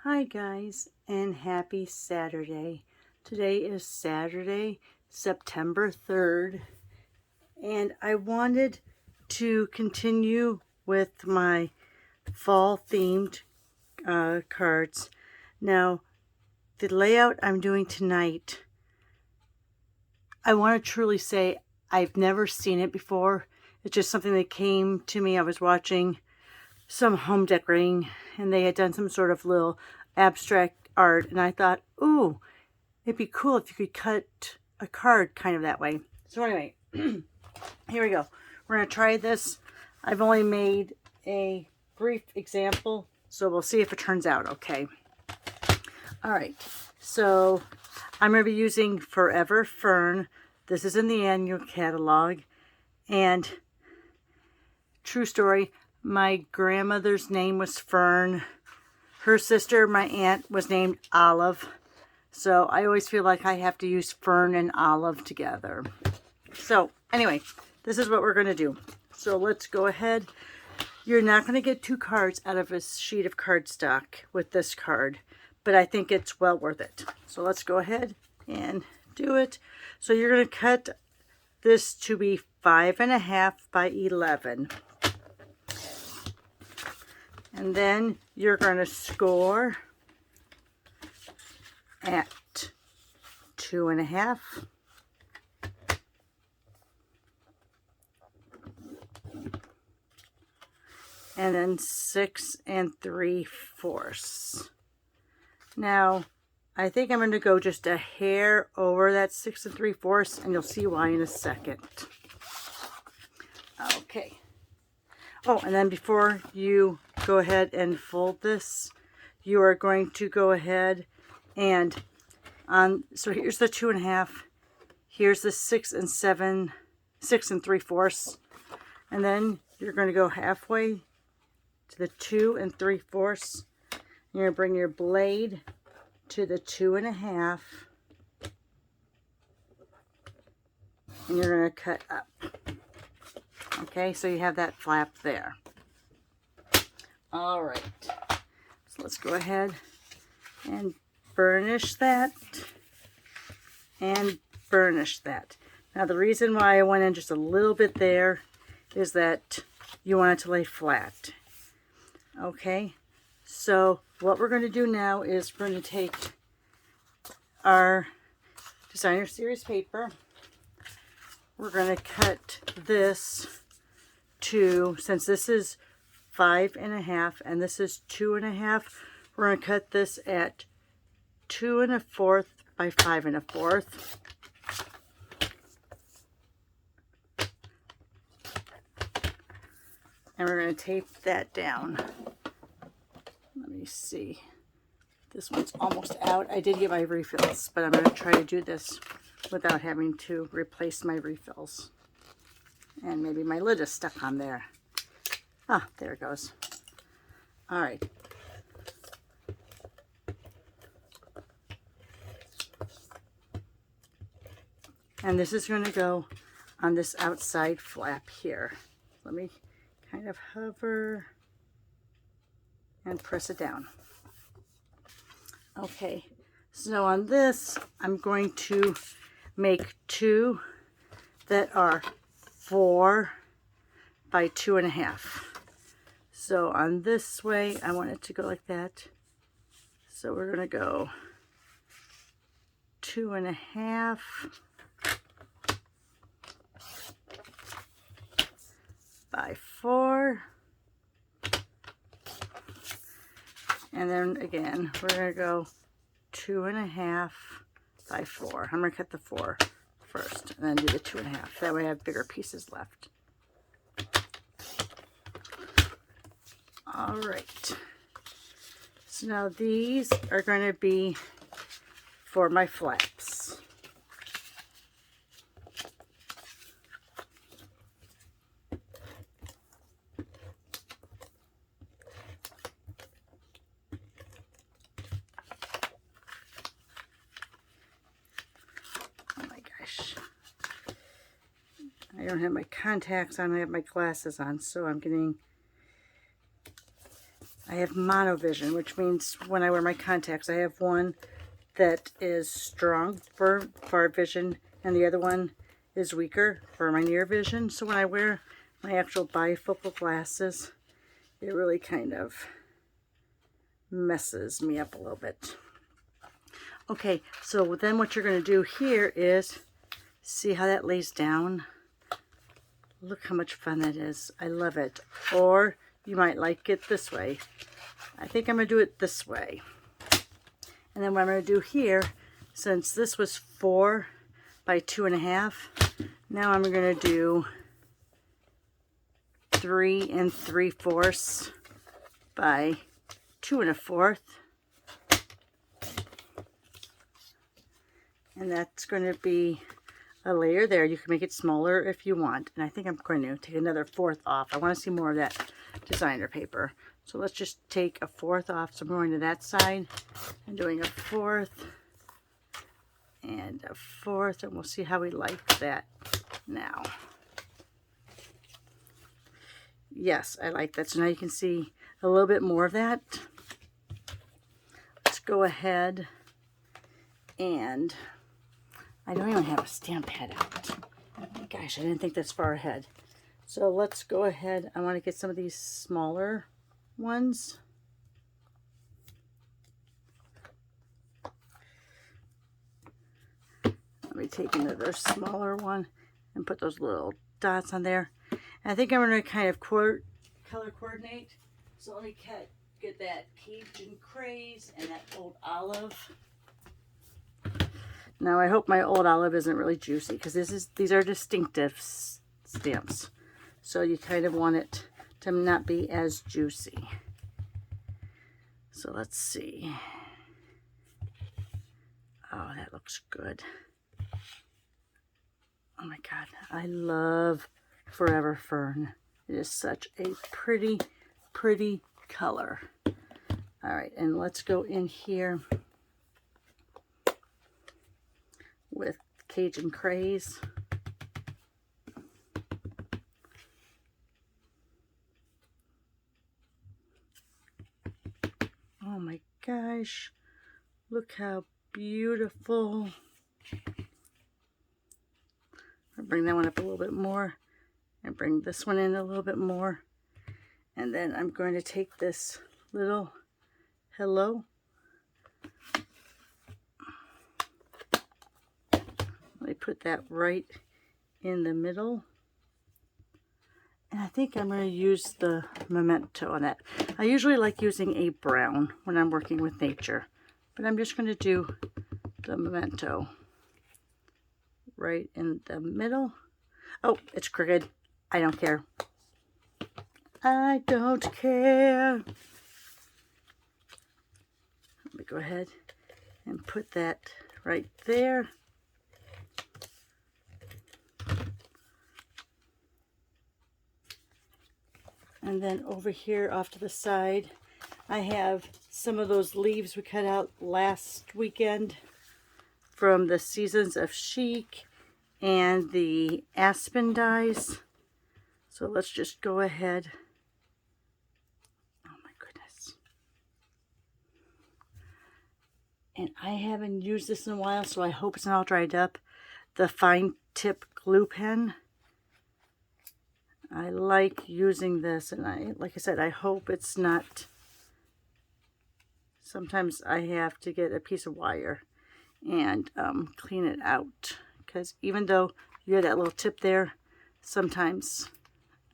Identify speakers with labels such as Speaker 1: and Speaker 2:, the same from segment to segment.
Speaker 1: Hi guys, and happy Saturday. Today is Saturday, September 3rd, and I wanted to continue with my fall themed cards. Now, the layout I'm doing tonight, I want to truly say I've never seen it before. It's just something that came to me. I was watching some home decorating and they had done some sort of little abstract art, and I thought, ooh, it'd be cool if you could cut a card kind of that way. So anyway, here we go. We're going to try this. I've only made a brief example, so we'll see if it turns out okay. All right, so I'm going to be using Forever Fern. This is in the annual catalog, and true story, my grandmother's name was Fern. Her sister, my aunt, was named Olive. So I always feel like I have to use Fern and Olive together. So anyway, this is what we're going to do. So let's go ahead. You're not going to get 2 cards out of a sheet of cardstock with this card, but I think it's well worth it. So let's go ahead and do it. So you're going to cut this to be 5.5 by 11. And then you're going to score at 2.5. And then 6 3/4. Now, I think I'm going to go just a hair over that 6 3/4, and you'll see why in a second. Okay. Oh, and then before you go ahead and fold this, you are going to go ahead and so here's the 2.5, here's the 6 3/4, and then you're going to go halfway to the 2 3/4. You're going to bring your blade to the 2.5, and you're going to cut up. Okay, so you have that flap there. All right, so let's go ahead and burnish that and burnish that. Now the reason why I went in just a little bit there is that you want it to lay flat. Okay, so what we're going to do now is we're going to take our designer series paper. We're going to cut this to, since this is 5.5 and this is 2.5, we're going to cut this at 2 1/4 by 5 1/4. And we're going to tape that down. Let me see. This one's almost out. I did get my refills, but I'm going to try to do this without having to replace my refills. And maybe my lid is stuck on there. Ah, there it goes. All right. And this is going to go on this outside flap here. Let me kind of hover and press it down. Okay, so on this, I'm going to make 2 that are 4 by 2.5. So on this way, I want it to go like that. So we're going to go 2.5 by 4. And then again, we're going to go 2.5 by 4. I'm going to cut the 4 first and then do the 2.5. That way I have bigger pieces left. All right. So now these are going to be for my flaps. I don't have my contacts on, I have my glasses on, so I I have monovision, which means when I wear my contacts, I have one that is strong for far vision and the other one is weaker for my near vision. So when I wear my actual bifocal glasses, it really kind of messes me up a little bit. Okay, so then what you're going to do here is, see how that lays down? Look how much fun that is. I love it. Or you might like it this way. I think I'm going to do it this way. And then what I'm going to do here, since this was 4 by 2.5, now I'm going to do 3 3/4 by 2 1/4. And that's going to be a layer there. You can make it smaller if you want. And I think I'm going to take another 1/4 off. I want to see more of that designer paper. So let's just take a 1/4 off. So I'm going to that side and doing a 1/4 and a 1/4. And we'll see how we like that now. Yes, I like that. So now you can see a little bit more of that. Let's go ahead and I don't even have a stamp pad out. Gosh, I didn't think this far ahead. So let's go ahead. I want to get some of these smaller ones. Let me take another smaller one and put those little dots on there. And I think I'm going to kind of color coordinate. So let me get that Cajun Craze and that Old Olive. Now I hope my Old Olive isn't really juicy because these are distinctive stamps. So you kind of want it to not be as juicy. So let's see. Oh, that looks good. Oh my God, I love Forever Fern. It is such a pretty, pretty color. All right, and let's go in here with Cajun Craze. Oh my gosh, look how beautiful. I'll bring that one up a little bit more and bring this one in a little bit more. And then I'm going to take this little hello. Let me put that right in the middle. And I think I'm going to use the memento on that. I usually like using a brown when I'm working with nature, but I'm just going to do the memento right in the middle. Oh, it's crooked. I don't care. I don't care. Let me go ahead and put that right there. And then over here off to the side, I have some of those leaves we cut out last weekend from the Seasons of Chic and the Aspen dies. So let's just go ahead. Oh my goodness. And I haven't used this in a while, so I hope it's not all dried up. The fine tip glue pen. I like using this, and like I said, I hope it's not. Sometimes I have to get a piece of wire and clean it out, because even though you have that little tip there, sometimes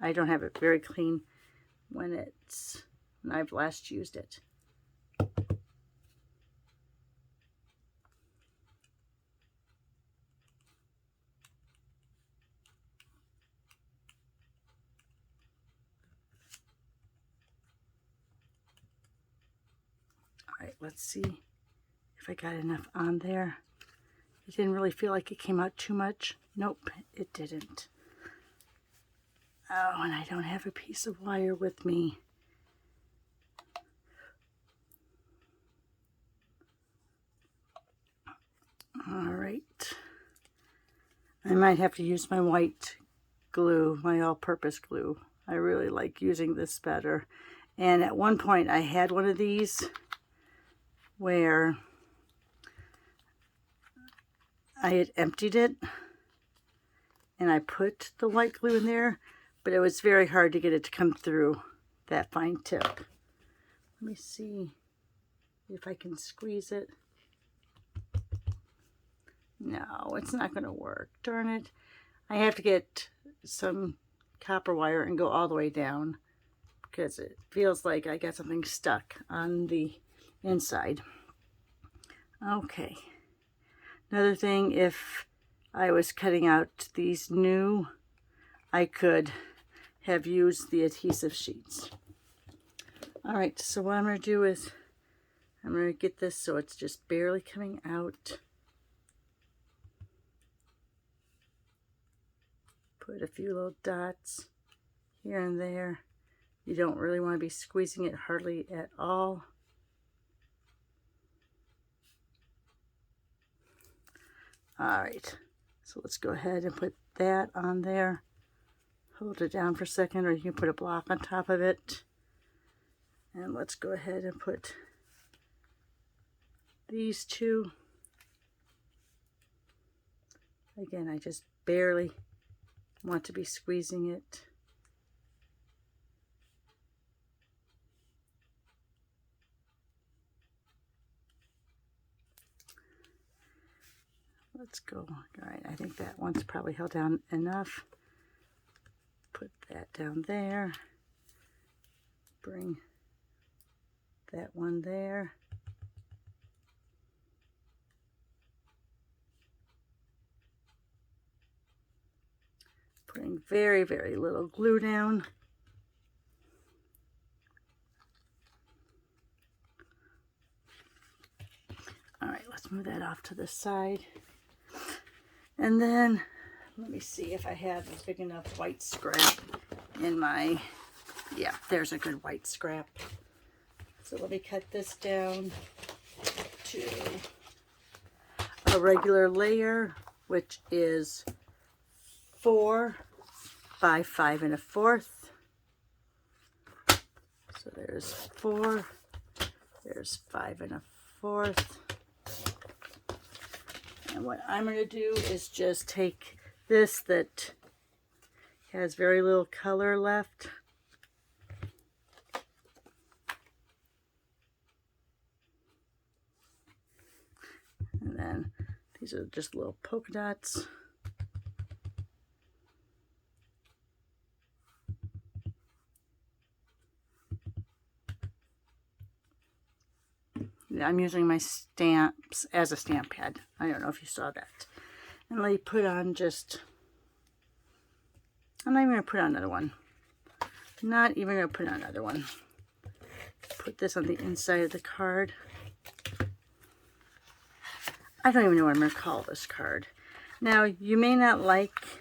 Speaker 1: I don't have it very clean when I've last used it. All right, let's see if I got enough on there. It didn't really feel like it came out too much. Nope, it didn't. Oh, and I don't have a piece of wire with me. All right. I might have to use my white glue, my all-purpose glue. I really like using this better. And at one point I had one of these where I had emptied it and I put the white glue in there, but it was very hard to get it to come through that fine tip. Let me see if I can squeeze it. No, it's not going to work. Darn it. I have to get some copper wire and go all the way down because it feels like I got something stuck on the inside. Okay. Another thing, if I was cutting out these new, I could have used the adhesive sheets. All right, so what I'm going to do is I'm going to get this so it's just barely coming out. Put a few little dots here and there. You don't really want to be squeezing it hardly at all. All right, so let's go ahead and put that on there. Hold it down for a second, or you can put a block on top of it. And let's go ahead and put these two. Again, I just barely want to be squeezing it. Let's go. All right, I think that one's probably held down enough. Put that down there. Bring that one there. Putting very, very little glue down. All right, let's move that off to the side. And then, let me see if I have a big enough white scrap in my, yeah, there's a good white scrap. So let me cut this down to a regular layer, which is 4 by 5 1/4. So there's 4, there's 5 1/4. And what I'm going to do is just take this that has very little color left. And then these are just little polka dots. I'm using my stamps as a stamp pad. I don't know if you saw that. And let me put on just, I'm not even going to put on another one. Not even going to put on another one. Put this on the inside of the card. I don't even know what I'm going to call this card. Now, you may not like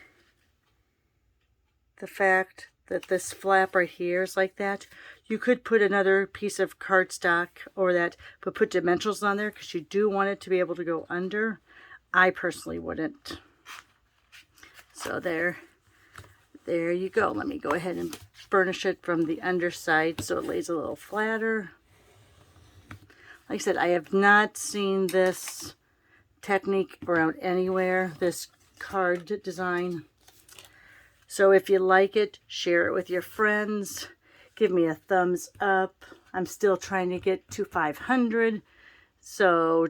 Speaker 1: the fact that this flap right here is like that. You could put another piece of cardstock over that, but put dimensionals on there because you do want it to be able to go under. I personally wouldn't. So there you go. Let me go ahead and burnish it from the underside so it lays a little flatter. Like I said, I have not seen this technique around anywhere, this card design. So if you like it, share it with your friends. Give me a thumbs up. I'm still trying to get to 500. So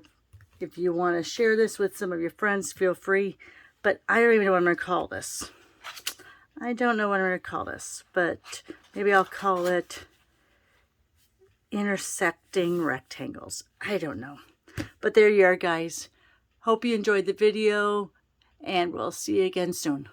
Speaker 1: if you want to share this with some of your friends, feel free. But I don't even know what I'm going to call this. I don't know what I'm going to call this. But maybe I'll call it intersecting rectangles. I don't know. But there you are, guys. Hope you enjoyed the video. And we'll see you again soon.